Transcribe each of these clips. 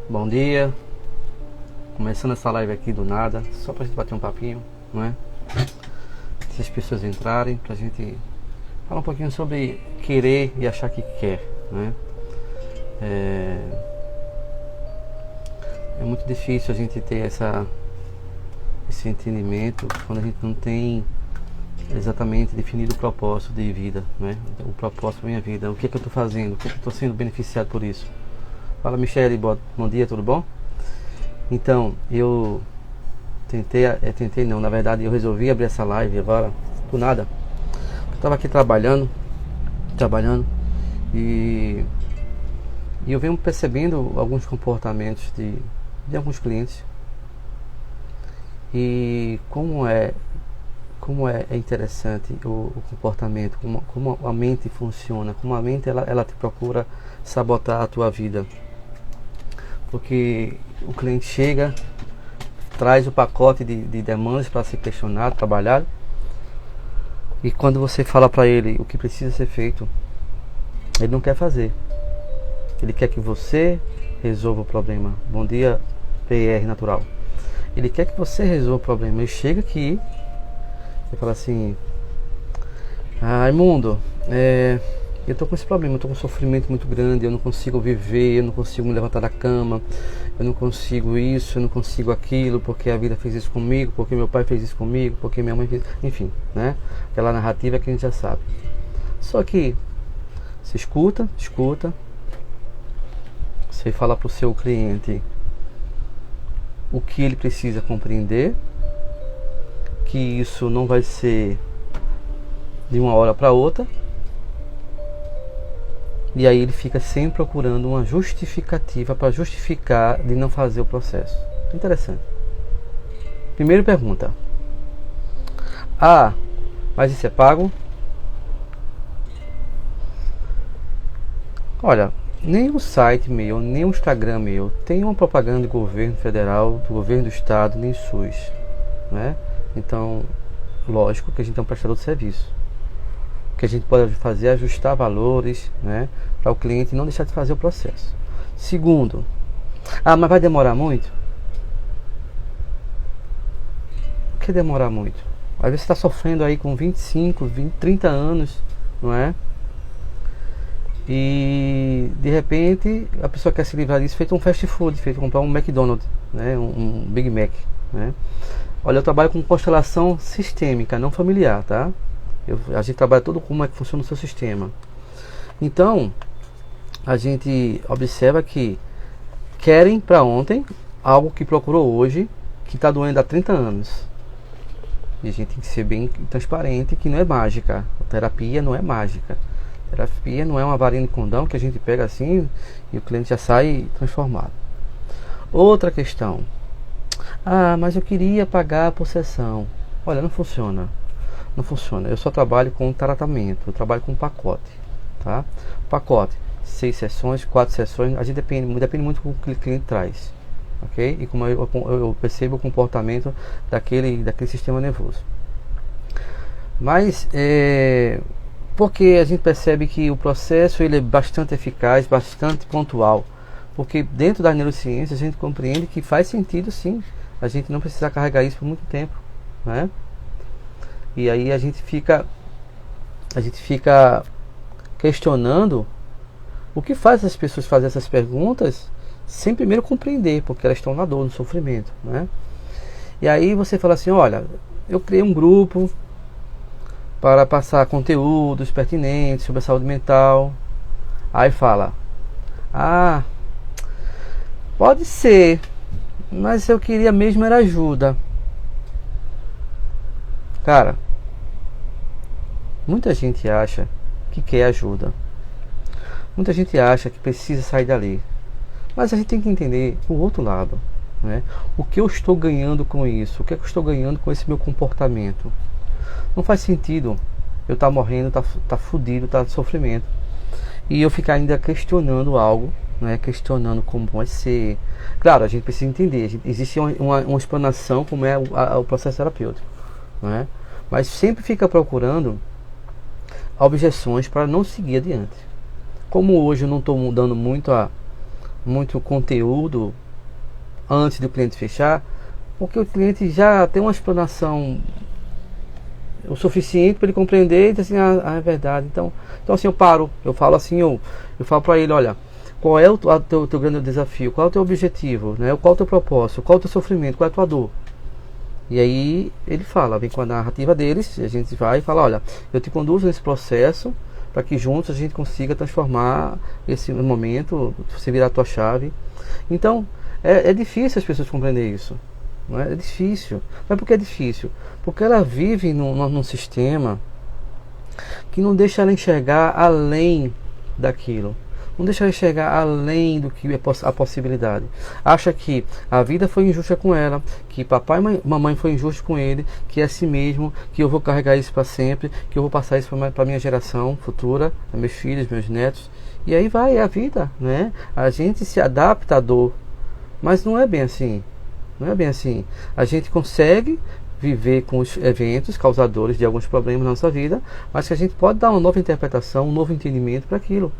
Bom dia, começando essa live aqui do nada, só pra gente bater um papinho, não é? Se as pessoas entrarem, pra gente falar um pouquinho sobre querer e achar que quer, né? É muito difícil a gente ter esse entendimento quando a gente não tem exatamente definido o propósito de vida, né? O propósito da minha vida, o que é que eu estou fazendo, o que é que eu estou sendo beneficiado por isso. Fala, Michele, bom dia, tudo bom? Então, eu tentei não, na verdade eu resolvi abrir essa live agora, do nada. Eu estava aqui trabalhando e eu venho percebendo alguns comportamentos de alguns clientes e como é interessante o comportamento, como a mente funciona, como a mente ela te procura sabotar a tua vida. Porque o cliente chega, traz o pacote de demandas para ser questionado, trabalhado, e quando você fala para ele o que precisa ser feito, ele não quer fazer. Ele quer que você resolva o problema. Bom dia, PR Natural. Ele quer que você resolva o problema. Ele chega aqui e fala assim: Raimundo, eu tô com esse problema, eu tô com um sofrimento muito grande, eu não consigo viver, eu não consigo me levantar da cama, eu não consigo isso, eu não consigo aquilo, porque a vida fez isso comigo, porque meu pai fez isso comigo, porque minha mãe fez, enfim, né? Aquela narrativa que a gente já sabe. Só que você escuta, você fala pro seu cliente o que ele precisa compreender, que isso não vai ser de uma hora para outra. E aí ele fica sempre procurando uma justificativa para justificar de não fazer o processo. Interessante. Primeira pergunta: mas isso é pago? Olha, nem o site meu, nem o Instagram meu tem uma propaganda do governo federal, do governo do estado, nem SUS, né? Então, lógico que a gente é um prestador de serviço. O que a gente pode fazer é ajustar valores, né, para o cliente não deixar de fazer o processo. Segundo, mas vai demorar muito? Por que demorar muito? Às vezes você está sofrendo aí com 25, 20, 30 anos, não é? E de repente a pessoa quer se livrar disso, feito um fast food, feito comprar um McDonald's, né, um Big Mac, né? Olha, eu trabalho com constelação sistêmica, não familiar, tá? A gente trabalha todo como é que funciona o seu sistema. Então, a gente observa que querem para ontem algo que procurou hoje, que está doendo há 30 anos. E a gente tem que ser bem transparente que não é mágica. A terapia não é mágica. A terapia não é uma varinha de condão que a gente pega assim e o cliente já sai transformado. Outra questão: mas eu queria pagar por sessão. Olha, não funciona. Não funciona. Eu só trabalho com tratamento, eu trabalho com pacote, tá? Pacote, 6 sessões, 4 sessões, a gente depende muito do que o cliente traz, ok? E como eu percebo o comportamento daquele sistema nervoso. Mas, porque a gente percebe que o processo ele é bastante eficaz, bastante pontual, porque dentro das neurociências a gente compreende que faz sentido sim, a gente não precisa carregar isso por muito tempo, né? E aí a gente fica questionando o que faz as pessoas fazer essas perguntas sem primeiro compreender, porque elas estão na dor, no sofrimento, né? E aí você fala assim: olha, eu criei um grupo para passar conteúdos pertinentes sobre a saúde mental. Aí fala: pode ser, mas eu queria mesmo era ajuda. Cara, muita gente acha que quer ajuda. Muita gente acha que precisa sair dali. Mas a gente tem que entender o outro lado, né? O que eu estou ganhando com isso? O que é que eu estou ganhando com esse meu comportamento? Não faz sentido eu estar morrendo, tá fudido, tá de sofrimento, e eu ficar ainda questionando algo, né? Questionando como vai ser. Claro, a gente precisa entender. Existe uma explanação como é o processo terapêutico, né? Mas sempre fica procurando objeções para não seguir adiante. Como hoje eu não estou dando muito muito conteúdo antes do cliente fechar, porque o cliente já tem uma explanação o suficiente para ele compreender e dizer assim, é verdade. Então assim, eu falo assim, eu falo para ele, olha, qual é o teu grande desafio, qual é o teu objetivo, né? Qual é o teu propósito, qual é o teu sofrimento, qual é a tua dor. E aí ele fala, vem com a narrativa deles, a gente vai e fala, olha, eu te conduzo nesse processo para que juntos a gente consiga transformar esse momento, você virar a tua chave. Então, é difícil as pessoas compreenderem isso. Não é? É difícil. Mas por que é difícil? Porque ela vive num sistema que não deixa ela enxergar além daquilo. Não deixa ela enxergar além do que é a possibilidade. Acha que a vida foi injusta com ela, que papai e mamãe foi injusto com ele, que é assim mesmo, que eu vou carregar isso para sempre, que eu vou passar isso para a minha geração futura, para meus filhos, meus netos. E aí vai, é a vida, né? A gente se adapta à dor, mas não é bem assim. Não é bem assim. A gente consegue viver com os eventos causadores de alguns problemas na nossa vida, mas que a gente pode dar uma nova interpretação, um novo entendimento para aquilo.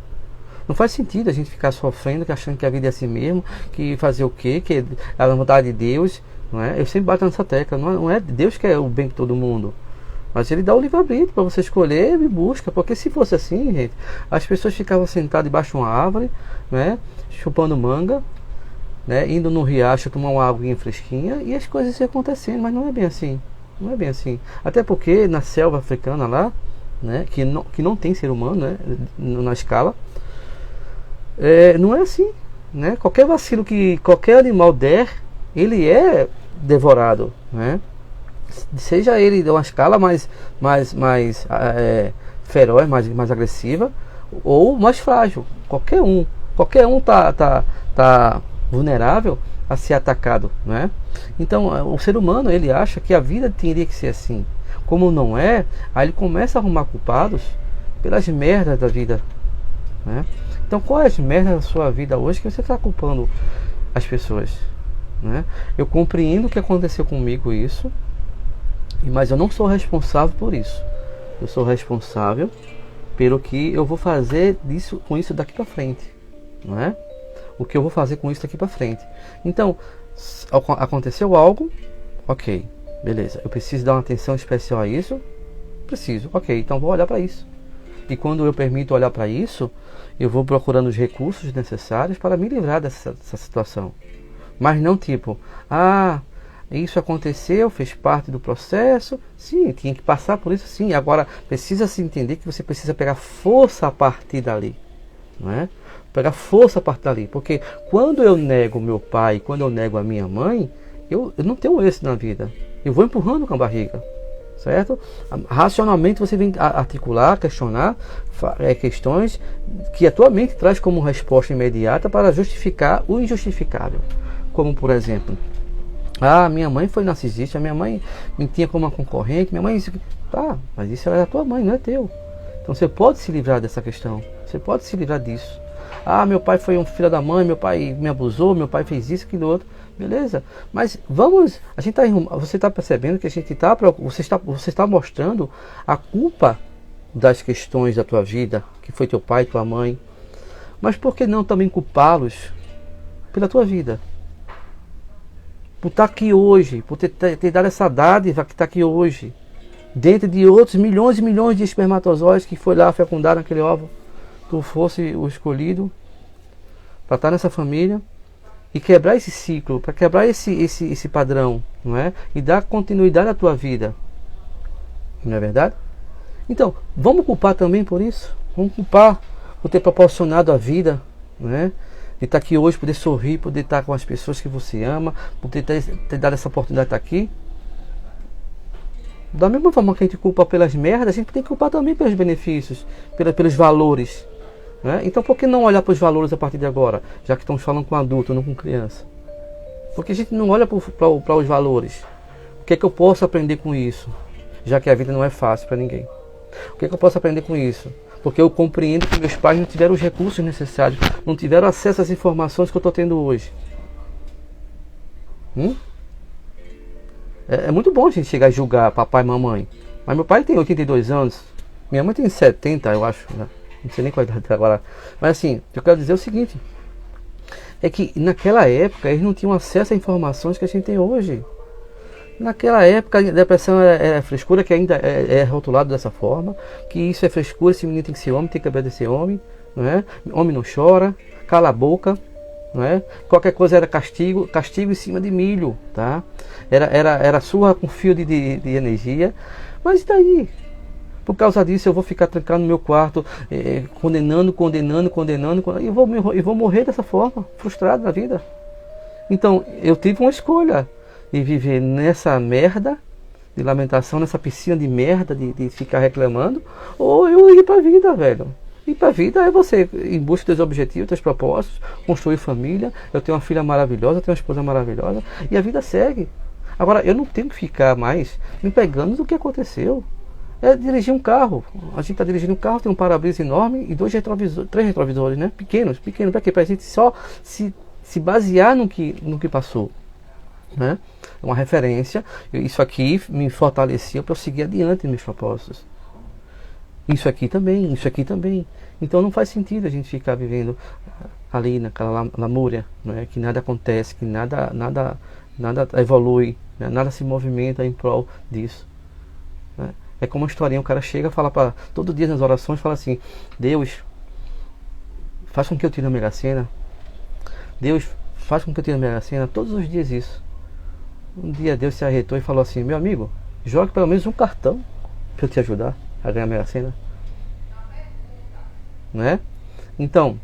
Não faz sentido a gente ficar sofrendo, achando que a vida é assim mesmo, que fazer o quê, que é a vontade de Deus, não é? Eu sempre bato nessa tecla, não é Deus que é o bem de todo mundo, mas Ele dá o livre-arbítrio para você escolher e busca, porque se fosse assim, gente, as pessoas ficavam sentadas debaixo de uma árvore, né, chupando manga, né, indo no riacho tomar uma aguinha fresquinha e as coisas iam acontecendo, mas não é bem assim, não é bem assim. Até porque na selva africana lá, né, que não tem ser humano, né, na escala, não é assim, né? Qualquer vacilo que qualquer animal der, ele é devorado, né? Seja ele de uma escala mais feroz, mais agressiva, ou mais frágil. Qualquer um tá vulnerável a ser atacado, né? Então o ser humano, ele acha que a vida teria que ser assim. Como não é, aí ele começa a arrumar culpados pelas merdas da vida, né? Então, qual é as merdas da sua vida hoje que você está culpando as pessoas, né? Eu compreendo o que aconteceu comigo isso, mas eu não sou responsável por isso. Eu sou responsável pelo que eu vou fazer com isso daqui para frente, não é? O que eu vou fazer com isso daqui para frente. Então, aconteceu algo, ok, beleza. Eu preciso dar uma atenção especial a isso? Preciso, ok, então vou olhar para isso. E quando eu permito olhar para isso, eu vou procurando os recursos necessários para me livrar dessa situação. Mas não tipo, isso aconteceu, fez parte do processo, sim, tinha que passar por isso, sim. Agora precisa se entender que você precisa pegar força a partir dali, não é? Pegar força a partir dali, porque quando eu nego meu pai, quando eu nego a minha mãe, eu não tenho êxito na vida. Eu vou empurrando com a barriga. Certo? Racionalmente você vem articular, questionar questões que a tua mente traz como resposta imediata para justificar o injustificável. Como por exemplo, minha mãe foi narcisista, minha mãe me tinha como uma concorrente, minha mãe... mas isso é da tua mãe, não é teu. Então você pode se livrar dessa questão, você pode se livrar disso. Meu pai foi um filho da mãe, meu pai me abusou, meu pai fez isso, aquilo outro. Beleza, mas você está percebendo que você está mostrando a culpa das questões da tua vida, que foi teu pai, tua mãe. Mas por que não também culpá-los pela tua vida? Por estar aqui hoje, por ter dado essa dádiva que está aqui hoje, dentro de outros milhões e milhões de espermatozoides que foi lá fecundar naquele óvulo, tu fosse o escolhido para estar nessa família. E quebrar esse ciclo, para quebrar esse padrão, não é? E dar continuidade à tua vida. Não é verdade? Então, vamos culpar também por isso? Vamos culpar por ter proporcionado a vida, não é? De estar aqui hoje, poder sorrir, poder estar com as pessoas que você ama, por ter dado essa oportunidade de estar aqui. Da mesma forma que a gente culpa pelas merdas, a gente tem que culpar também pelos benefícios, pelos valores. Né? Então por que não olhar para os valores a partir de agora, já que estamos falando com adulto, não com criança? Porque a gente não olha para os valores. O que é que eu posso aprender com isso? Já que a vida não é fácil para ninguém. O que é que eu posso aprender com isso? Porque eu compreendo que meus pais não tiveram os recursos necessários, não tiveram acesso às informações que eu estou tendo hoje. É muito bom a gente chegar a julgar papai e mamãe. Mas meu pai tem 82 anos, minha mãe tem 70, eu acho, né? Não sei nem qual é a idade agora. Mas assim, eu quero dizer o seguinte: é que naquela época eles não tinham acesso a informações que a gente tem hoje. Naquela época a depressão era frescura, que ainda é rotulado dessa forma, que isso é frescura, esse menino tem que ser homem, tem que obedecer homem, não é? Homem não chora, cala a boca, não é? Qualquer coisa era castigo, castigo em cima de milho, tá? Era surra com fio de energia, mas e daí? Por causa disso eu vou ficar trancado no meu quarto, condenando, e vou morrer dessa forma, frustrado na vida. Então eu tive uma escolha de viver nessa merda de lamentação, nessa piscina de merda de ficar reclamando, ou eu ir pra vida, velho. Ir pra vida é você em busca dos objetivos, dos propósitos, construir família. Eu tenho uma filha maravilhosa, eu tenho uma esposa maravilhosa, e a vida segue. Agora eu não tenho que ficar mais me pegando do que aconteceu. É dirigir um carro. A gente está dirigindo um carro, tem um para-brisa enorme e três retrovisores, né? Pequenos, para quê? Para a gente só se basear no que passou, né? Uma referência. Isso aqui me fortalecia para eu seguir adiante nos meus propósitos. Isso aqui também. Então não faz sentido a gente ficar vivendo ali naquela lamúria, não é? Que nada acontece, que nada evolui, né? Nada se movimenta em prol disso, né? É como uma historinha, o cara chega e fala todo dia nas orações, fala assim: Deus, faz com que eu tire a Mega Sena. Deus, faz com que eu tire a Mega Sena. Todos os dias isso. Um dia Deus se arretou e falou assim: meu amigo, jogue pelo menos um cartão para eu te ajudar a ganhar a Mega Sena. Né? Então,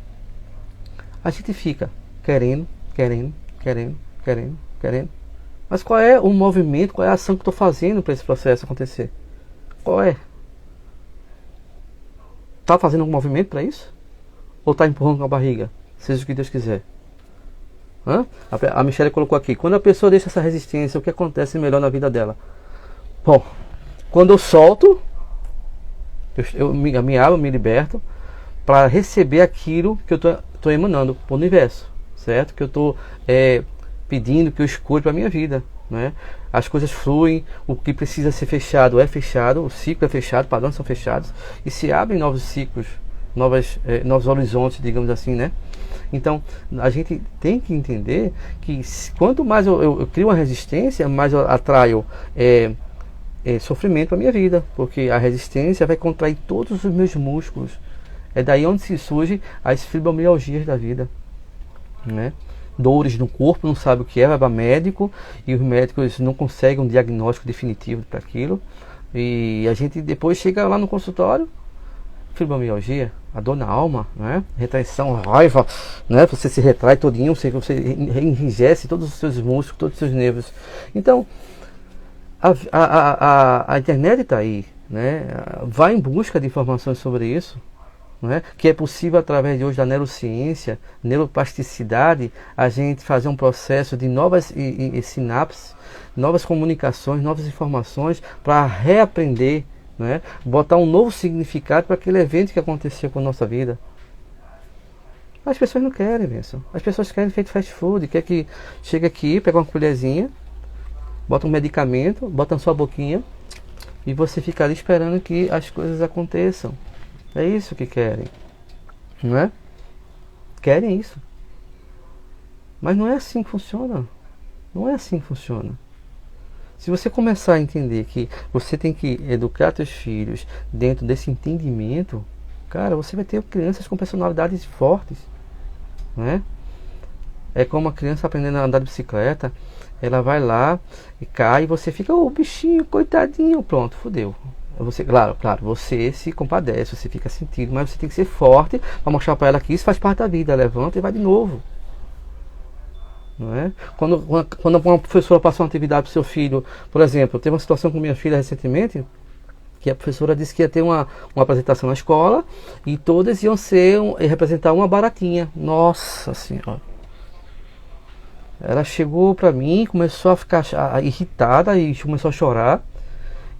a gente fica querendo. Mas qual é o movimento, qual é a ação que eu estou fazendo para esse processo acontecer? Qual é? Tá fazendo algum movimento para isso? Ou tá empurrando com a barriga? Seja o que Deus quiser. A Michelle colocou aqui: quando a pessoa deixa essa resistência, o que acontece melhor na vida dela? Bom, quando eu solto, eu me abro, me liberto para receber aquilo que eu tô emanando para o universo, certo? Que eu tô pedindo, que eu escolho para minha vida, né? As coisas fluem, o que precisa ser fechado é fechado, o ciclo é fechado, padrões são fechados e se abrem novos ciclos, novos horizontes, digamos assim, né? Então a gente tem que entender que quanto mais eu crio uma resistência, mais eu atraio sofrimento para minha vida, porque a resistência vai contrair todos os meus músculos. É daí onde se surgem as fibromialgias da vida, né? Dores no corpo, não sabe o que é, vai para médico e os médicos não conseguem um diagnóstico definitivo para aquilo, e a gente depois chega lá no consultório, fibromialgia, a dor na alma, né? Retração, raiva, né? Você se retrai todinho, você enrijece todos os seus músculos, todos os seus nervos. Então a internet está aí, né? Vai em busca de informações sobre isso, né? Que é possível através de hoje da neurociência, neuroplasticidade, a gente fazer um processo de novas sinapses, novas comunicações, novas informações para reaprender, né? Botar um novo significado para aquele evento que aconteceu com a nossa vida. As pessoas não querem, Benção. As pessoas querem feito fast food, quer que chegue aqui, pega uma colherzinha, bota um medicamento, bota na sua boquinha e você fica ali esperando que as coisas aconteçam. É isso que querem, não é? Querem isso. Mas não é assim que funciona. Não é assim que funciona. Se você começar a entender que você tem que educar seus filhos dentro desse entendimento, cara, você vai ter crianças com personalidades fortes, né? É como uma criança aprendendo a andar de bicicleta, ela vai lá e cai e você fica, ô bichinho, coitadinho, pronto, fodeu. Você, claro, você se compadece, você fica sentido, mas você tem que ser forte para mostrar para ela que isso faz parte da vida. Levanta e vai de novo, não é? Quando uma professora passa uma atividade para o seu filho, por exemplo, teve uma situação com minha filha recentemente, que a professora disse que ia ter uma apresentação na escola e todas iam representar uma baratinha. Nossa Senhora! Ela chegou para mim, começou a ficar irritada e começou a chorar,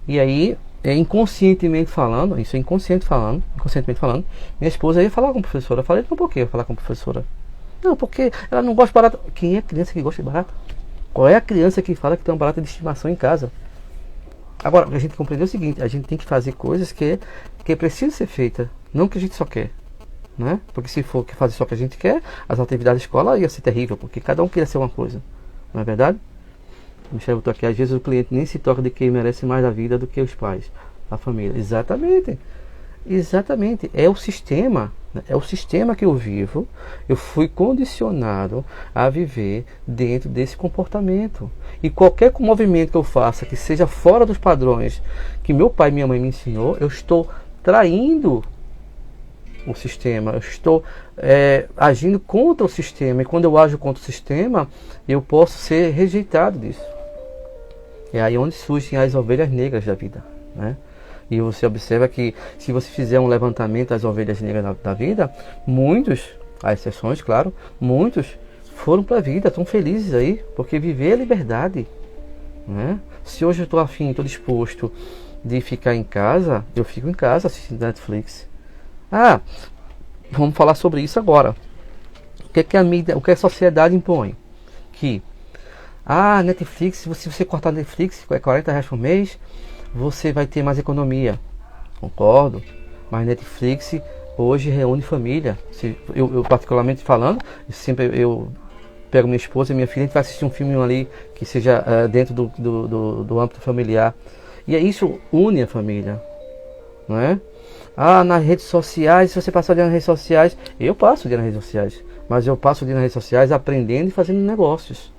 e aí inconscientemente falando, inconscientemente falando, minha esposa ia falar com a professora. Eu falei: não, por que eu falar com a professora? Não, porque ela não gosta de barata. Quem é a criança que gosta de barata? Qual é a criança que fala que tem uma barata de estimação em casa? Agora, a gente compreendeu o seguinte: a gente tem que fazer coisas que é preciso ser feita, não que a gente só quer. né? Porque se for fazer só o que a gente quer, as atividades da escola ia ser terrível, porque cada um queria ser uma coisa, não é verdade? Michel botou aqui, às vezes o cliente nem se toca de quem merece mais da vida do que os pais, a família. Exatamente. Exatamente. É o sistema, né? É o sistema que eu vivo. Eu fui condicionado a viver dentro desse comportamento. E qualquer movimento que eu faça que seja fora dos padrões que meu pai e minha mãe me ensinou, eu estou traindo o sistema, eu estou agindo contra o sistema. E quando eu ajo contra o sistema, eu posso ser rejeitado disso. É aí onde surgem as ovelhas negras da vida, né? E você observa que se você fizer um levantamento das ovelhas negras da vida, muitos, há exceções, claro, muitos foram para a vida, estão felizes aí, porque viver é liberdade, né? Se hoje eu estou afim, estou disposto de ficar em casa, eu fico em casa assistindo Netflix. Ah, vamos falar sobre isso agora. O que é que a mídia, o que a sociedade impõe? Que Netflix, se você cortar Netflix, é R$ 40 por mês, você vai ter mais economia. Concordo, mas Netflix hoje reúne família. Eu particularmente falando, eu pego minha esposa e minha filha, a gente vai assistir um filme ali que seja dentro do âmbito familiar. E isso une a família, não é? Nas redes sociais, se você passar o dia nas redes sociais, eu passo o dia nas redes sociais, mas eu passo o dia nas redes sociais aprendendo e fazendo negócios.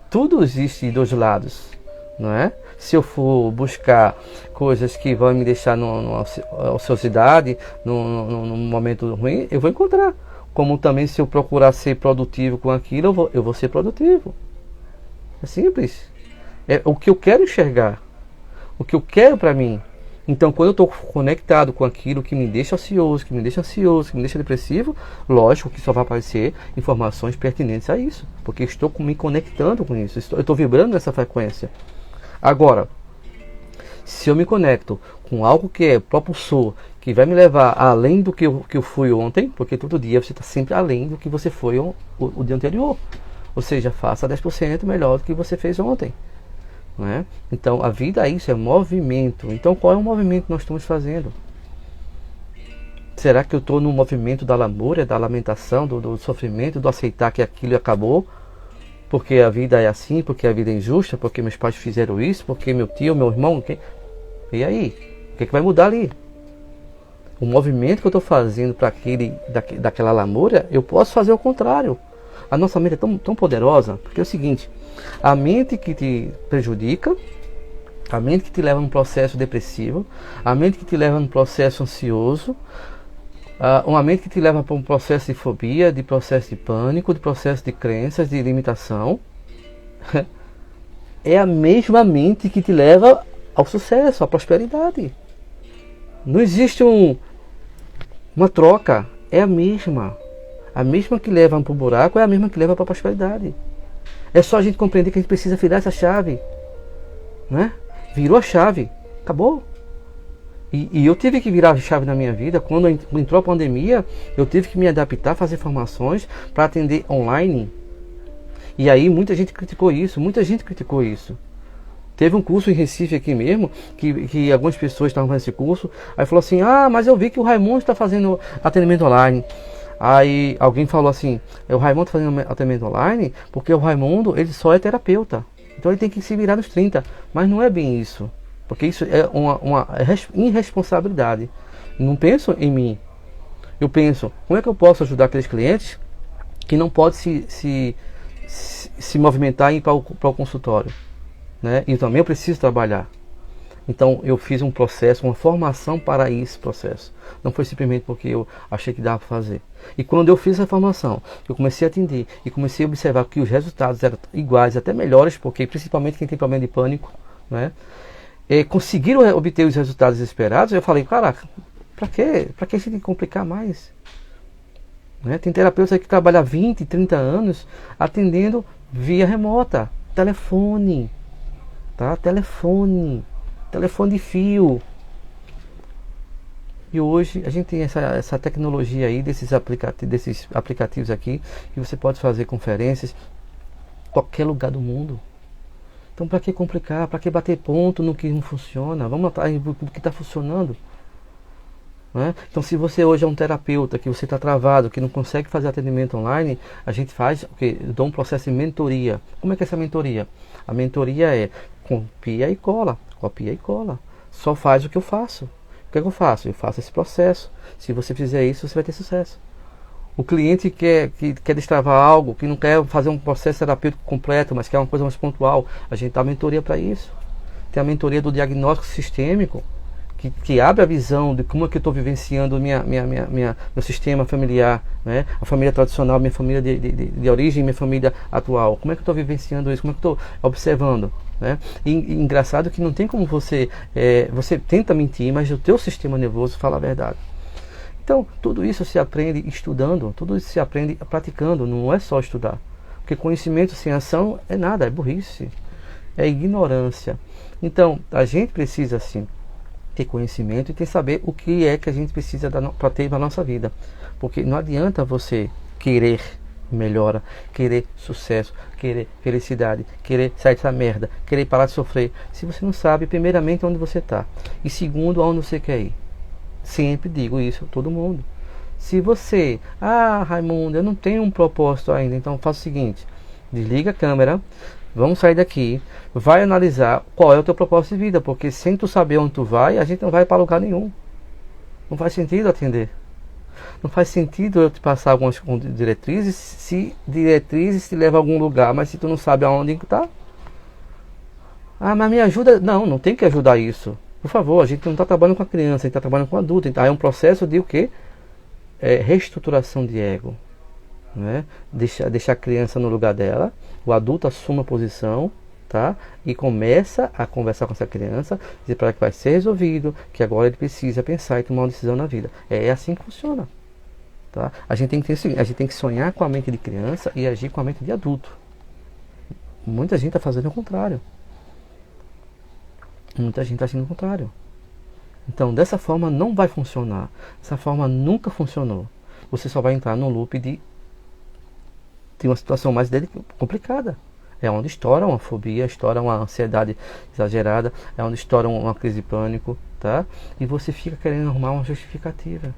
Tudo existe de dois lados, não é? Se eu for buscar coisas que vão me deixar numa ociosidade, num momento ruim, eu vou encontrar. Como também se eu procurar ser produtivo com aquilo, eu vou ser produtivo. É simples. É o que eu quero enxergar. O que eu quero para mim. Então, quando eu estou conectado com aquilo que me deixa ansioso, que me deixa depressivo, lógico que só vai aparecer informações pertinentes a isso. Porque estou me conectando com isso. Eu estou vibrando nessa frequência. Agora, se eu me conecto com algo que é propulsor, que vai me levar além do que eu fui ontem, porque todo dia você está sempre além do que você foi o dia anterior. Ou seja, faça 10% melhor do que você fez ontem. Né? Então a vida é isso, é movimento. Então qual é o movimento que nós estamos fazendo? Será que eu estou no movimento da lamúria, da lamentação, do sofrimento, do aceitar que aquilo acabou? Porque a vida é assim, porque a vida é injusta, porque meus pais fizeram isso, porque meu tio, meu irmão... E aí? O que vai mudar ali? O movimento que eu estou fazendo para daquela lamúria, eu posso fazer o contrário. A nossa mente é tão poderosa, porque é o seguinte... A mente que te prejudica, a mente que te leva a um processo depressivo, a mente que te leva a um processo ansioso, uma mente que te leva para um processo de fobia, de processo de pânico, de processo de crenças, de limitação, é a mesma mente que te leva ao sucesso, à prosperidade. Não existe uma troca, é a mesma. A mesma que leva para o buraco é a mesma que leva para a prosperidade. É só a gente compreender que a gente precisa virar essa chave, né? Virou a chave, acabou. E eu tive que virar a chave na minha vida. Quando entrou a pandemia, eu tive que me adaptar, fazer formações para atender online. E aí muita gente criticou isso, Teve um curso em Recife aqui mesmo, que algumas pessoas estavam fazendo esse curso, aí falou assim, mas eu vi que o Raimundo está fazendo atendimento online. Aí alguém falou assim, o Raimundo está fazendo atendimento online, porque o Raimundo, ele só é terapeuta. Então ele tem que se virar nos 30. Mas não é bem isso. Porque isso é uma irresponsabilidade. Não penso em mim. Eu penso, como é que eu posso ajudar aqueles clientes que não podem se movimentar e ir para o consultório, né? E também eu preciso trabalhar. Então eu fiz um processo, uma formação para esse processo. Não foi simplesmente porque eu achei que dava para fazer. E quando eu fiz essa formação, eu comecei a atender e comecei a observar que os resultados eram iguais, até melhores, porque principalmente quem tem problema de pânico, né, conseguiram obter os resultados esperados. Eu falei, caraca, para que a gente complicar mais? Né? Tem terapeutas que trabalham 20, 30 anos atendendo via remota, telefone, tá? Telefone de fio. E hoje a gente tem essa tecnologia aí desses aplicativos aqui, que você pode fazer conferências em qualquer lugar do mundo. Então para que complicar? Para que bater ponto no que não funciona? Vamos atrás do que está funcionando. Né? Então, se você hoje é um terapeuta, que você está travado, que não consegue fazer atendimento online, a gente faz, eu dou um processo de mentoria. Como é que é essa mentoria? A mentoria é copia e cola, copia e cola. Só faz o que eu faço. O que é que eu faço? Eu faço esse processo. Se você fizer isso, você vai ter sucesso. O cliente que quer destravar algo, que não quer fazer um processo terapêutico completo, mas quer uma coisa mais pontual, a gente dá mentoria para isso. Tem a mentoria do diagnóstico sistêmico, que abre a visão de como é que eu estou vivenciando meu sistema familiar, né? A família tradicional, minha família de origem, minha família atual. Como é que eu estou vivenciando isso? Como é que eu estou observando? Né? E engraçado que não tem como você tenta mentir, mas o teu sistema nervoso fala a verdade. Então, tudo isso se aprende estudando, tudo isso se aprende praticando, não é só estudar. Porque conhecimento sem ação é nada, é burrice, é ignorância. Então, a gente precisa, assim, ter conhecimento e ter saber o que é que a gente precisa para ter na nossa vida. Porque não adianta você querer melhora, querer sucesso, querer felicidade, querer sair dessa merda, querer parar de sofrer, se você não sabe, primeiramente, onde você está, e segundo, aonde você quer ir. Sempre digo isso a todo mundo. Se você, Raimundo, eu não tenho um propósito ainda, então faça o seguinte: desliga a câmera, vamos sair daqui, vai analisar qual é o teu propósito de vida, porque sem tu saber onde tu vai, a gente não vai para lugar nenhum. Não faz sentido atender. Não faz sentido eu te passar algumas diretrizes, se diretrizes te levam a algum lugar, mas se tu não sabe aonde está. Mas me ajuda. Não, não tem que ajudar isso. Por favor, a gente não está trabalhando com a criança, a gente está trabalhando com o adulto. Então, é um processo de o quê? Reestruturação de ego. Né? Deixar a criança no lugar dela, o adulto assume a posição, tá? E começa a conversar com essa criança, dizer para ela que vai ser resolvido, que agora ele precisa pensar e tomar uma decisão na vida. É assim que funciona. Tá? A gente tem que sonhar com a mente de criança e agir com a mente de adulto. Muita gente está fazendo o contrário. Muita gente está agindo o contrário. Então, dessa forma não vai funcionar. Dessa forma nunca funcionou. Você só vai entrar num loop de uma situação mais complicada. É onde estoura uma fobia, estoura uma ansiedade exagerada, é onde estoura uma crise de pânico, tá? E você fica querendo arrumar uma justificativa.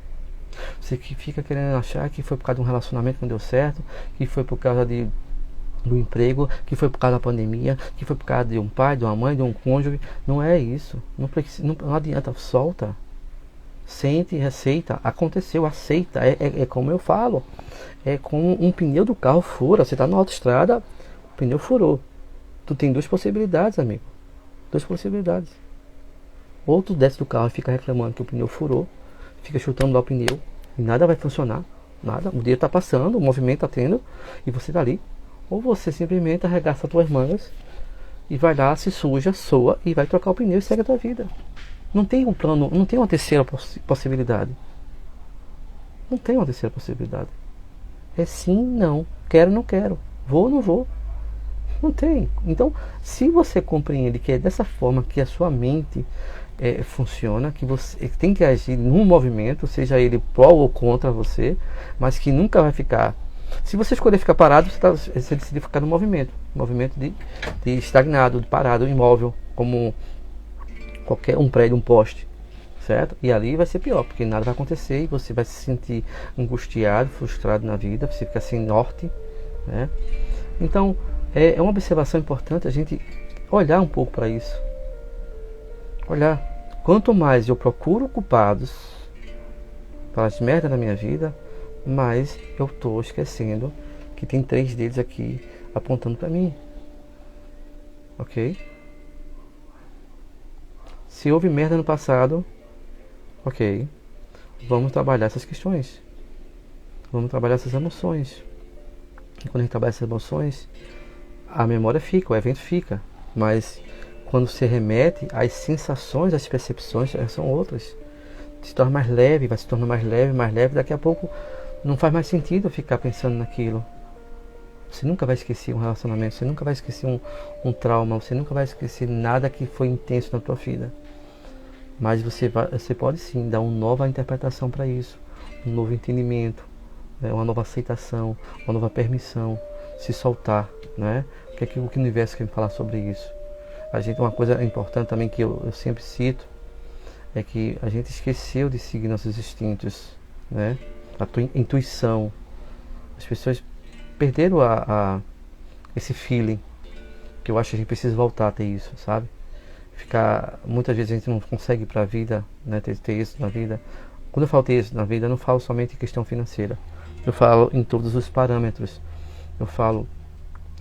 Você fica querendo achar que foi por causa de um relacionamento que não deu certo, que foi por causa do emprego, que foi por causa da pandemia, que foi por causa de um pai, de uma mãe, de um cônjuge. Não é isso. Não adianta, solta. Sente e aceita. Aconteceu, aceita. É como eu falo. É como um pneu do carro fura. Você está na autoestrada, o pneu furou. Tu tem duas possibilidades, amigo. Duas possibilidades. Ou tu desce do carro e fica reclamando que o pneu furou, fica chutando lá o pneu e nada vai funcionar. Nada. O dia está passando, o movimento está tendo e você está ali. Ou você simplesmente arregaça as tuas mangas e vai lá, se suja, soa e vai trocar o pneu e segue a tua vida. Não tem um plano, não tem uma terceira possibilidade. Não tem uma terceira possibilidade. É sim, não. Quero, não quero. Vou, não vou. Não tem. Então, se você compreende que é dessa forma que a sua mente funciona, que você tem que agir num movimento, seja ele pró ou contra você, mas que nunca vai ficar. Se você escolher ficar parado, você decidir ficar no movimento. Movimento de estagnado, de parado, imóvel, como qualquer um prédio, um poste. Certo? E ali vai ser pior, porque nada vai acontecer e você vai se sentir angustiado, frustrado na vida, você fica sem norte. Né? Então, é uma observação importante a gente olhar um pouco para isso. Olhar. Quanto mais eu procuro culpados pelas merdas da minha vida, mas eu estou esquecendo que tem 3 deles aqui apontando para mim. Ok? Se houve merda no passado, ok, vamos trabalhar essas questões. Vamos trabalhar essas emoções. E quando a gente trabalha essas emoções, a memória fica, o evento fica. Mas quando se remete, as sensações, as percepções são outras. Se torna mais leve, vai se tornando mais leve. Daqui a pouco não faz mais sentido ficar pensando naquilo. Você nunca vai esquecer um relacionamento, você nunca vai esquecer um trauma, você nunca vai esquecer nada que foi intenso na tua vida. Mas você pode sim dar uma nova interpretação para isso, um novo entendimento, né? Uma nova aceitação, uma nova permissão, se soltar, né? O que o universo quer me falar sobre isso? Uma coisa importante também que eu sempre cito é que a gente esqueceu de seguir nossos instintos, né? A tua intuição. As pessoas perderam esse feeling, que eu acho que a gente precisa voltar a ter isso, sabe? Muitas vezes a gente não consegue ir para a vida, né, ter isso na vida. Quando eu falo ter isso na vida, eu não falo somente em questão financeira. Eu falo em todos os parâmetros. Eu falo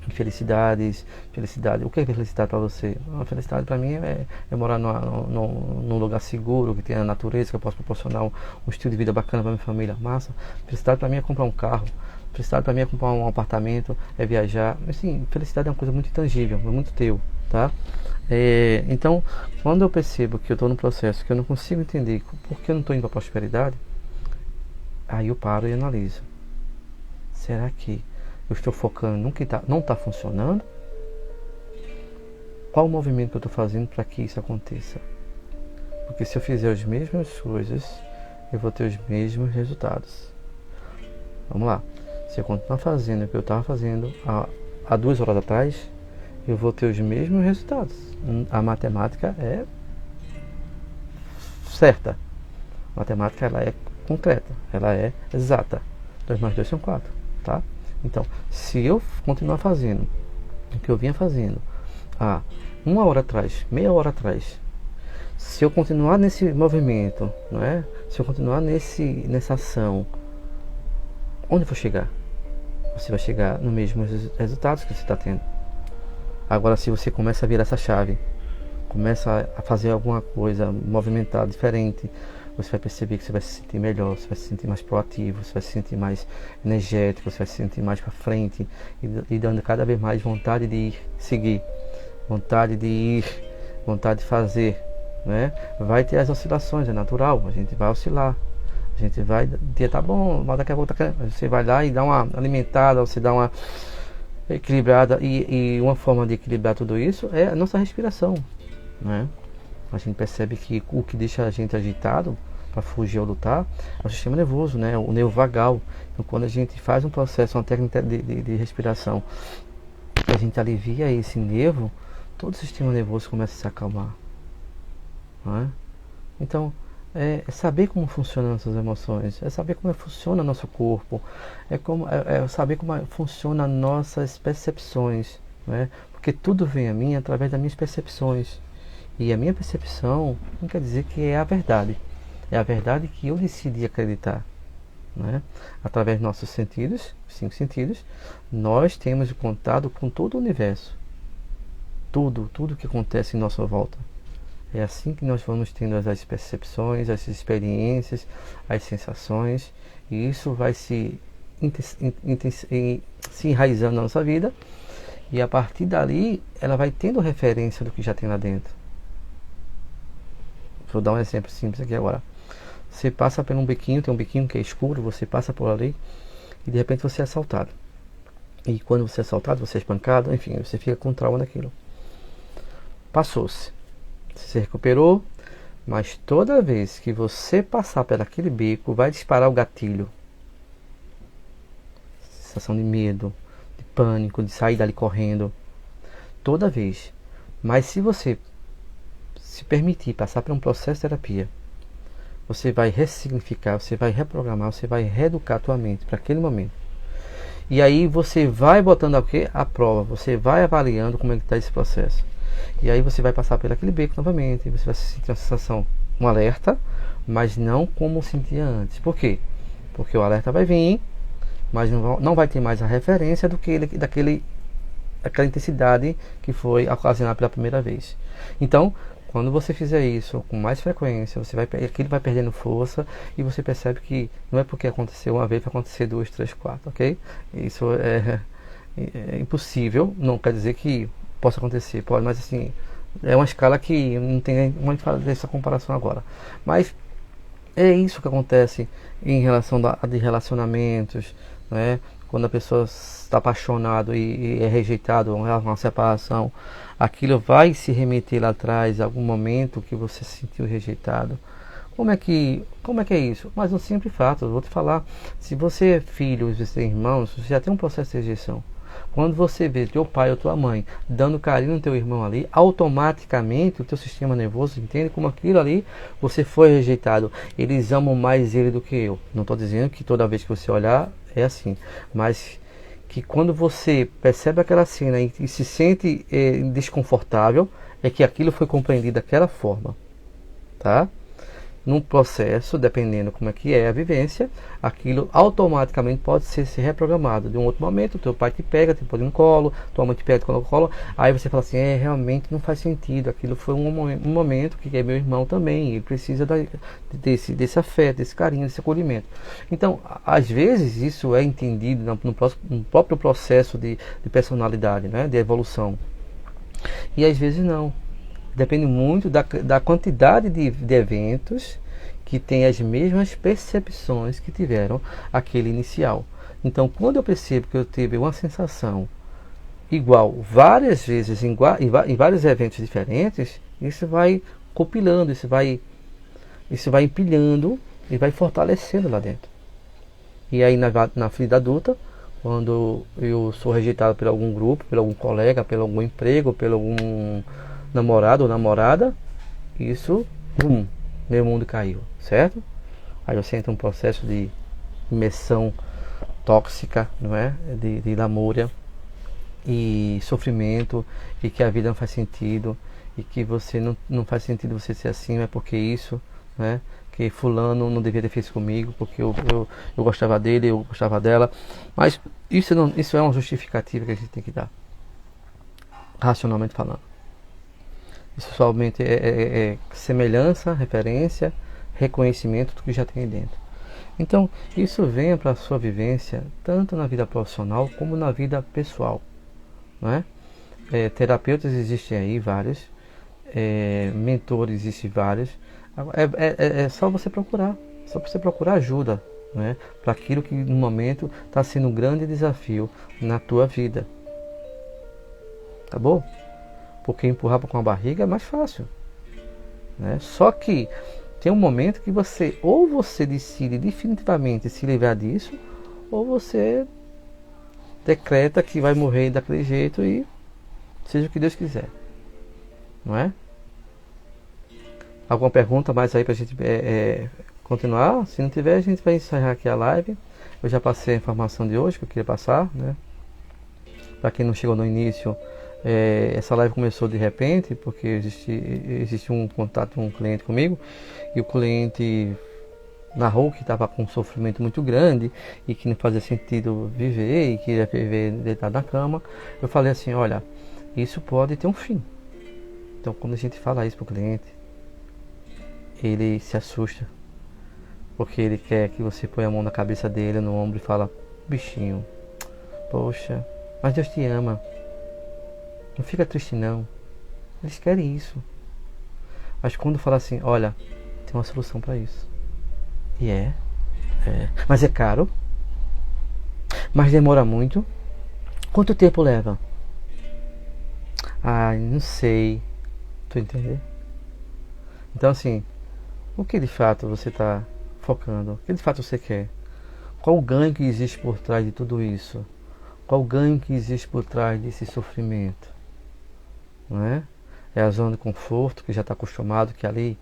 em felicidade. O que é felicidade para você? A felicidade para mim é morar num lugar seguro, que tenha a natureza, que eu possa proporcionar um estilo de vida bacana para minha família. Massa. Felicidade para mim é comprar um carro. Felicidade para mim é comprar um apartamento, é viajar. Assim, felicidade é uma coisa muito intangível, é muito teu, tá? Então, quando eu percebo que eu estou num processo que eu não consigo entender por que eu não estou indo para a prosperidade, aí eu paro e analiso. Será que eu estou focando no que não está funcionando? Qual o movimento que eu estou fazendo para que isso aconteça? Porque se eu fizer as mesmas coisas, eu vou ter os mesmos resultados. Vamos lá. Se eu continuar fazendo o que eu estava fazendo há 2 horas atrás, eu vou ter os mesmos resultados. A matemática é certa. A matemática ela é concreta, ela é exata. 2 mais 2 são 4, tá? Então, se eu continuar fazendo o que eu vinha fazendo há 1 hora atrás, meia hora atrás, se eu continuar nesse movimento, não é? Se eu continuar nessa ação, onde eu vou chegar? Você vai chegar nos mesmos resultados que você está tendo. Agora, se você começa a virar essa chave, começa a fazer alguma coisa, movimentar diferente, você vai perceber que você vai se sentir melhor, você vai se sentir mais proativo, você vai se sentir mais energético, você vai se sentir mais para frente e dando cada vez mais vontade de seguir, vontade de ir, vontade de fazer, né? Vai ter as oscilações, é natural, a gente vai oscilar. A gente vai, dia tá bom, mas daqui a pouco você vai lá e dá uma alimentada, você dá uma equilibrada, e uma forma de equilibrar tudo isso é a nossa respiração, né? A gente percebe que o que deixa a gente agitado para fugir ou lutar é o sistema nervoso, né? O nervo vagal. Então, quando a gente faz um processo, uma técnica de respiração, a gente alivia esse nervo, todo o sistema nervoso começa a se acalmar, né? Então, é saber como funcionam nossas emoções, é saber como funciona nosso corpo, é saber como funcionam nossas percepções, né? Porque tudo vem a mim através das minhas percepções, e a minha percepção não quer dizer que é a verdade, é a verdade que eu decidi acreditar, né? Através dos nossos sentidos, 5 sentidos, nós temos contato com todo o universo, tudo que acontece em nossa volta. É assim que nós vamos tendo as percepções, as experiências, as sensações, e isso vai se enraizando na nossa vida, e a partir dali ela vai tendo referência do que já tem lá dentro. Vou dar um exemplo simples aqui agora. Você passa por um bequinho, tem um bequinho que é escuro, você passa por ali e de repente você é assaltado. E quando você é assaltado, você é espancado, enfim, você fica com trauma daquilo. Passou-se. Você se recuperou, mas toda vez que você passar por aquele beco, vai disparar o gatilho. Sensação de medo, de pânico, de sair dali correndo. Toda vez. Mas se você se permitir passar por um processo de terapia, você vai ressignificar, você vai reprogramar, você vai reeducar a tua mente para aquele momento. E aí você vai botando o quê? A prova, você vai avaliando como é que está esse processo. E aí você vai passar por aquele beco novamente, e você vai sentir uma sensação, um alerta, mas não como sentia antes. Por quê? Porque o alerta vai vir, mas não vai ter mais a referência daquela intensidade que foi ocasionada pela primeira vez. Então, quando você fizer isso com mais frequência, aquilo vai perdendo força, e você percebe que não é porque aconteceu uma vez, vai acontecer 2, 3, 4, ok? Isso é impossível, não quer dizer que possa acontecer, pode, mas assim, é uma escala que não tem muito fazer essa comparação agora. Mas é isso que acontece em relação de relacionamentos, né? Quando a pessoa está apaixonado e é rejeitado, uma separação, aquilo vai se remeter lá atrás, a algum momento que você se sentiu rejeitado. Como é que é isso? Mas um simples fato, eu vou te falar, se você é filho, se você tem irmãos, você já tem um processo de rejeição. Quando você vê teu pai ou tua mãe dando carinho no teu irmão ali, automaticamente o teu sistema nervoso entende como aquilo ali você foi rejeitado. Eles amam mais ele do que eu. Não estou dizendo que toda vez que você olhar é assim, mas que quando você percebe aquela cena e se sente desconfortável, é que aquilo foi compreendido daquela forma, tá? Num processo, dependendo como é que é a vivência, aquilo automaticamente pode ser reprogramado. De um outro momento, teu pai te pega, te põe no colo, tua mãe te pega, te coloca no colo, aí você fala assim, realmente não faz sentido, aquilo foi um momento que é meu irmão também, ele precisa desse afeto, desse carinho, desse acolhimento. Então, às vezes isso é entendido no próprio processo de personalidade, né, de evolução, e às vezes não. Depende muito da quantidade de eventos que tem as mesmas percepções que tiveram aquele inicial. Então, quando eu percebo que eu tive uma sensação igual várias vezes em vários eventos diferentes, isso vai compilando, isso vai empilhando e vai fortalecendo lá dentro. E aí na vida adulta, quando eu sou rejeitado por algum grupo, por algum colega, por algum emprego, por algum namorado ou namorada, isso, meu mundo caiu, certo? Aí você entra um processo de imersão tóxica, não é? De lamúria e sofrimento, e que a vida não faz sentido, e que você não faz sentido você ser assim, é porque isso, né? Que fulano não devia ter feito comigo, porque eu gostava dele, eu gostava dela. Mas isso é uma justificativa que a gente tem que dar, racionalmente falando. Isso somente é semelhança, referência, reconhecimento do que já tem aí dentro. Então, isso venha para a sua vivência, tanto na vida profissional como na vida pessoal, não é? Terapeutas existem aí, vários. Mentores existem vários. É só você procurar. Só você procurar ajuda, né? Para aquilo que no momento está sendo um grande desafio na tua vida. Tá bom? Porque empurrar com a barriga é mais fácil, né? Só que tem um momento que você decide definitivamente se livrar disso, ou você decreta que vai morrer daquele jeito e seja o que Deus quiser, não é? Alguma pergunta mais aí pra gente continuar? Se não tiver, a gente vai encerrar aqui a live. Eu já passei a informação de hoje que eu queria passar, né? Para quem não chegou no início, essa live começou de repente, porque existe um contato com um cliente comigo, e o cliente narrou que estava com um sofrimento muito grande e que não fazia sentido viver e queria viver deitado na cama. Eu falei assim, olha, isso pode ter um fim. Então, quando a gente fala isso para o cliente, ele se assusta, porque ele quer que você ponha a mão na cabeça dele, no ombro, e fala, bichinho, poxa, mas Deus te ama, não fica triste não. Eles querem isso. Mas quando fala assim, olha, tem uma solução para isso. E mas é caro, mas demora muito. Quanto tempo leva? Não sei. Tu entender? Então assim, o que de fato você está focando? O que de fato você quer? Qual o ganho que existe por trás de tudo isso? Qual o ganho que existe por trás desse sofrimento? Não é? É a zona de conforto, que já está acostumado, que ali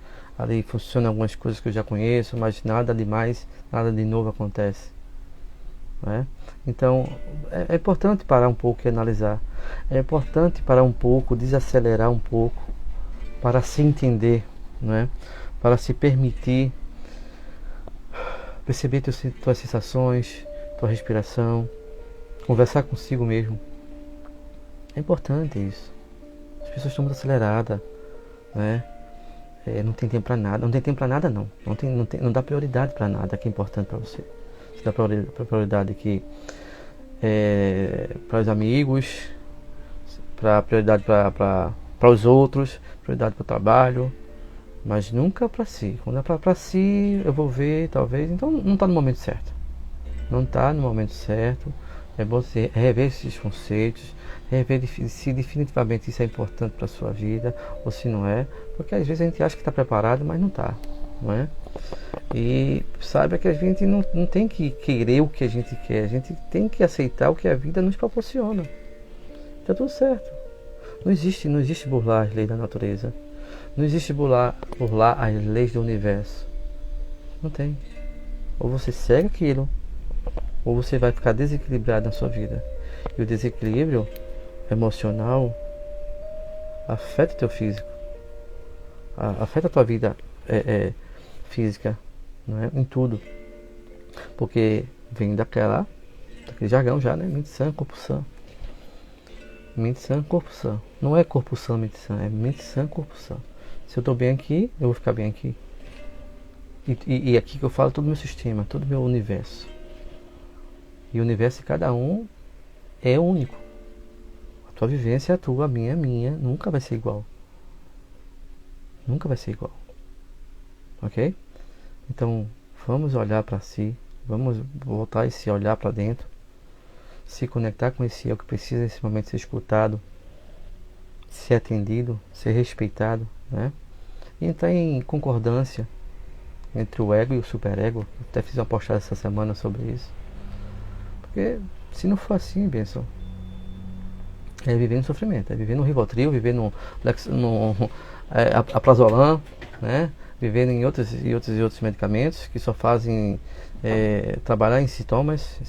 funcionam algumas coisas que eu já conheço, mas nada demais, nada de novo acontece. Não é? Então, é importante parar um pouco e analisar. É importante parar um pouco, desacelerar um pouco, para se entender, não é? Para se permitir perceber tuas sensações, tua respiração, conversar consigo mesmo. É importante isso. As pessoas estão muito aceleradas, né? Não tem tempo para nada. Não tem tempo para nada, não. Não dá prioridade para nada que é importante para você. Você dá prioridade aqui para os amigos, prioridade para os outros, prioridade para o trabalho, mas nunca para si. Quando é para si, eu vou ver, talvez. Então não está no momento certo. Não está no momento certo. É você rever esses conceitos, rever se definitivamente isso é importante para a sua vida ou se não é, porque às vezes a gente acha que está preparado, mas não está. não é? E saiba que a gente não tem que querer o que a gente quer, a gente tem que aceitar o que a vida nos proporciona. Tá tudo certo. Não existe burlar as leis da natureza. Não existe burlar as leis do universo. Não tem. Ou você segue aquilo, ou você vai ficar desequilibrado na sua vida. E o desequilíbrio emocional afeta o teu físico, afeta a tua vida física, não é? Em tudo. Porque vem daquele jargão já, né? Mente sã, corpo sã. Mente sã, corpo sã. Não é corpo sã, mente sã, é mente sã, corpo sã. Se eu estou bem aqui, eu vou ficar bem aqui. E aqui que eu falo todo o meu sistema, todo o meu universo. E o universo de cada um é único. A tua vivência é a tua, a minha, nunca vai ser igual. Nunca vai ser igual. Ok? Então, vamos olhar para si, vamos voltar esse olhar para dentro, se conectar com esse eu que precisa nesse momento ser escutado, ser atendido, ser respeitado, né? E entrar em concordância entre o ego e o superego. Até fiz uma postagem essa semana sobre isso. Porque se não for assim, benção, é viver no sofrimento, é viver no Rivotril, viver no Aprazolam, né? Vivendo em outros medicamentos que só fazem trabalhar em sintomas.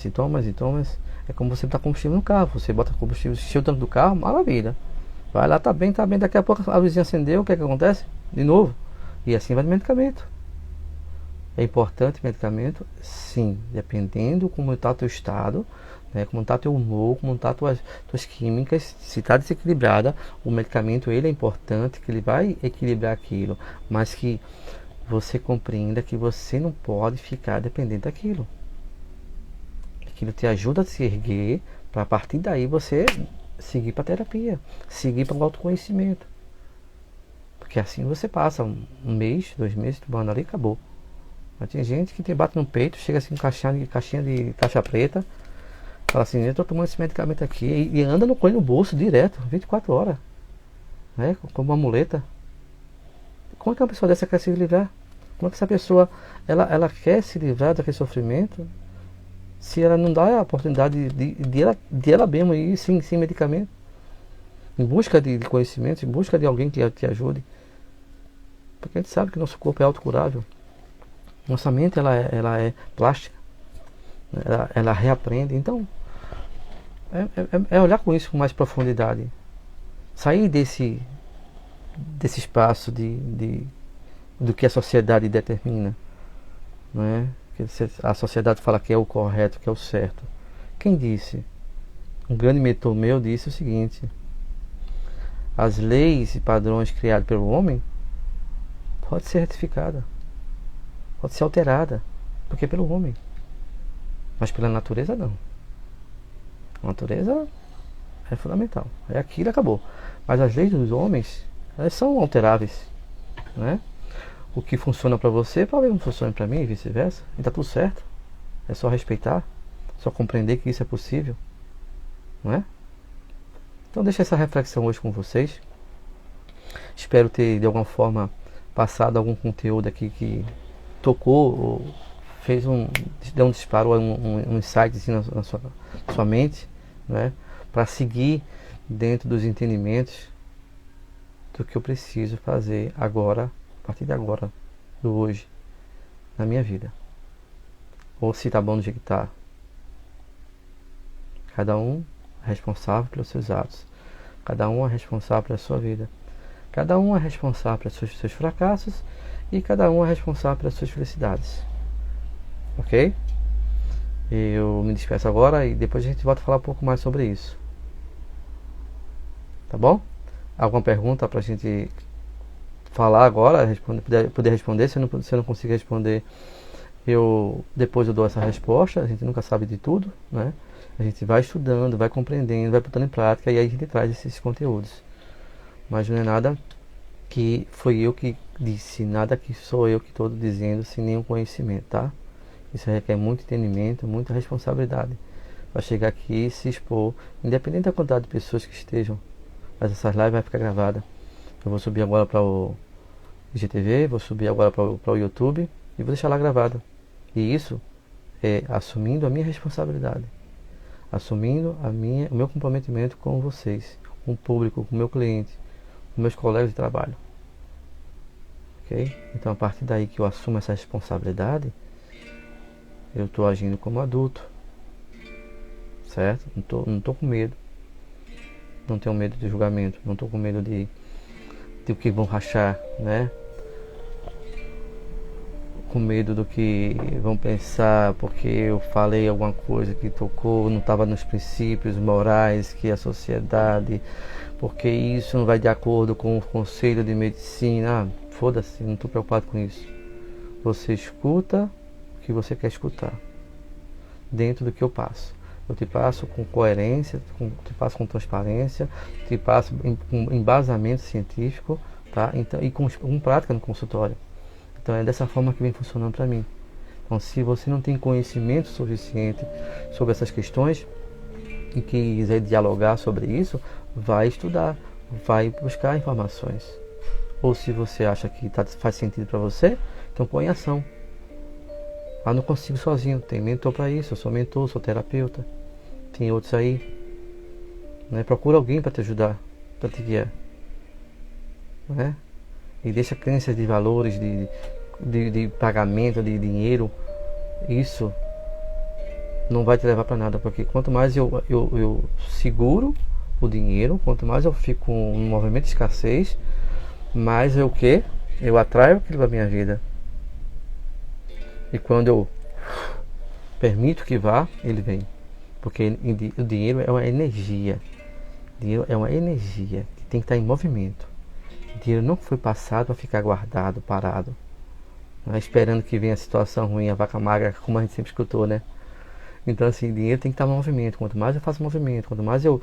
É como você botar combustível no carro. Você bota combustível, encheu o tanque do carro, maravilha. Vai lá, tá bem, daqui a pouco a luzinha acendeu, o que é que acontece? De novo. E assim vai no medicamento. É importante o medicamento? Sim, dependendo como está o teu estado, né, como está teu humor, como está tuas químicas. Se está desequilibrada, o medicamento ele é importante, que ele vai equilibrar aquilo, mas que você compreenda que você não pode ficar dependente daquilo. Aquilo te ajuda a se erguer, para a partir daí você seguir para a terapia, seguir para o autoconhecimento. Porque assim você passa um mês, 2 meses tomando ali e acabou. Mas tem gente que te bate no peito, chega assim com caixinha de caixa preta, fala assim, eu tô tomando esse medicamento aqui, e anda com ele no bolso direto, 24 horas, né? Como uma muleta. Como é que uma pessoa dessa quer se livrar? Como é que essa pessoa ela quer se livrar daquele sofrimento se ela não dá a oportunidade de ela mesma ir sem medicamento, em busca de conhecimento, em busca de alguém que te ajude? Porque a gente sabe que nosso corpo é autocurável. Nossa mente ela é plástica, ela reaprende. Então é olhar com isso com mais profundidade, sair desse espaço do que a sociedade determina, não é? Que a sociedade fala que é o correto, que é o certo. Quem disse? Um grande mentor meu disse o seguinte: as leis e padrões criados pelo homem pode ser retificada, pode ser alterada, porque é pelo homem, mas pela natureza não. A natureza é fundamental, é aquilo, acabou. Mas as leis dos homens, elas são alteráveis, né? O que funciona para você talvez não funcione para mim e vice-versa. E tá tudo certo. É só respeitar, só compreender que isso é possível, não é? Então deixa essa reflexão hoje com vocês. Espero ter de alguma forma passado algum conteúdo aqui que tocou ou deu um disparo, um insight assim na sua mente, né? Para seguir dentro dos entendimentos do que eu preciso fazer agora, a partir de agora, do hoje, na minha vida. Ou se tá bom do jeito que tá. Cada um é responsável pelos seus atos. Cada um é responsável pela sua vida. Cada um é responsável pelos seus fracassos. E cada um é responsável pelas suas felicidades. Ok? Eu me despeço agora e depois a gente volta a falar um pouco mais sobre isso. Tá bom? Alguma pergunta pra gente falar agora, poder responder? Se eu não conseguir responder, depois eu dou essa resposta. A gente nunca sabe de tudo, né? A gente vai estudando, vai compreendendo, vai botando em prática e aí a gente traz esses conteúdos. Mas não é nada que foi eu que disse, nada que sou eu que estou dizendo sem nenhum conhecimento, tá? Isso requer muito entendimento, muita responsabilidade para chegar aqui e se expor, independente da quantidade de pessoas que estejam. Mas essas lives vai ficar gravada. Eu vou subir agora para o IGTV, vou subir agora para o YouTube e vou deixar lá gravado. E isso é assumindo a minha responsabilidade, assumindo o meu comprometimento com vocês, com o público, com o meu cliente, com meus colegas de trabalho. Ok? Então, a partir daí que eu assumo essa responsabilidade, eu estou agindo como adulto, certo? Não tô com medo, não tenho medo de julgamento, não estou com medo de o que vão rachar, né? Com medo do que vão pensar porque eu falei alguma coisa que tocou, não estava nos princípios morais que a sociedade, porque isso não vai de acordo com o conselho de medicina. Foda-se, não estou preocupado com isso. Você escuta o que você quer escutar, dentro do que eu passo. Eu te passo com coerência, te passo com transparência, te passo com embasamento científico, tá? Então, e com prática no consultório. Então é dessa forma que vem funcionando para mim. Então, se você não tem conhecimento suficiente sobre essas questões e quiser dialogar sobre isso, vai estudar, vai buscar informações. Ou se você acha que faz sentido para você, então põe em ação. Ah, não consigo sozinho, tem mentor para isso, eu sou mentor, sou terapeuta, tem outros aí, né? Procura alguém para te ajudar, para te guiar, né? E deixa crenças de valores, de pagamento, de dinheiro, isso não vai te levar para nada, porque quanto mais eu seguro o dinheiro, quanto mais eu fico num movimento de escassez, mais eu atraio aquilo para minha vida. E quando eu permito que vá, ele vem. Porque o dinheiro é uma energia. O dinheiro é uma energia que tem que estar em movimento. O dinheiro não foi passado para ficar guardado, parado, né, esperando que venha a situação ruim, a vaca magra, como a gente sempre escutou, né? Então, assim, dinheiro tem que estar em movimento. Quanto mais eu faço movimento, quanto mais eu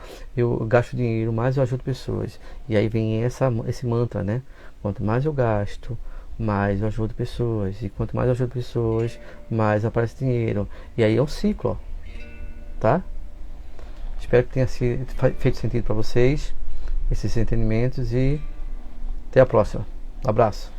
gasto dinheiro, mais eu ajudo pessoas. E aí vem esse mantra, né? Quanto mais eu gasto, mais eu ajudo pessoas. E quanto mais eu ajudo pessoas, mais aparece dinheiro. E aí é um ciclo, ó, tá? Espero que tenha feito sentido para vocês esses entendimentos e até a próxima. Um abraço.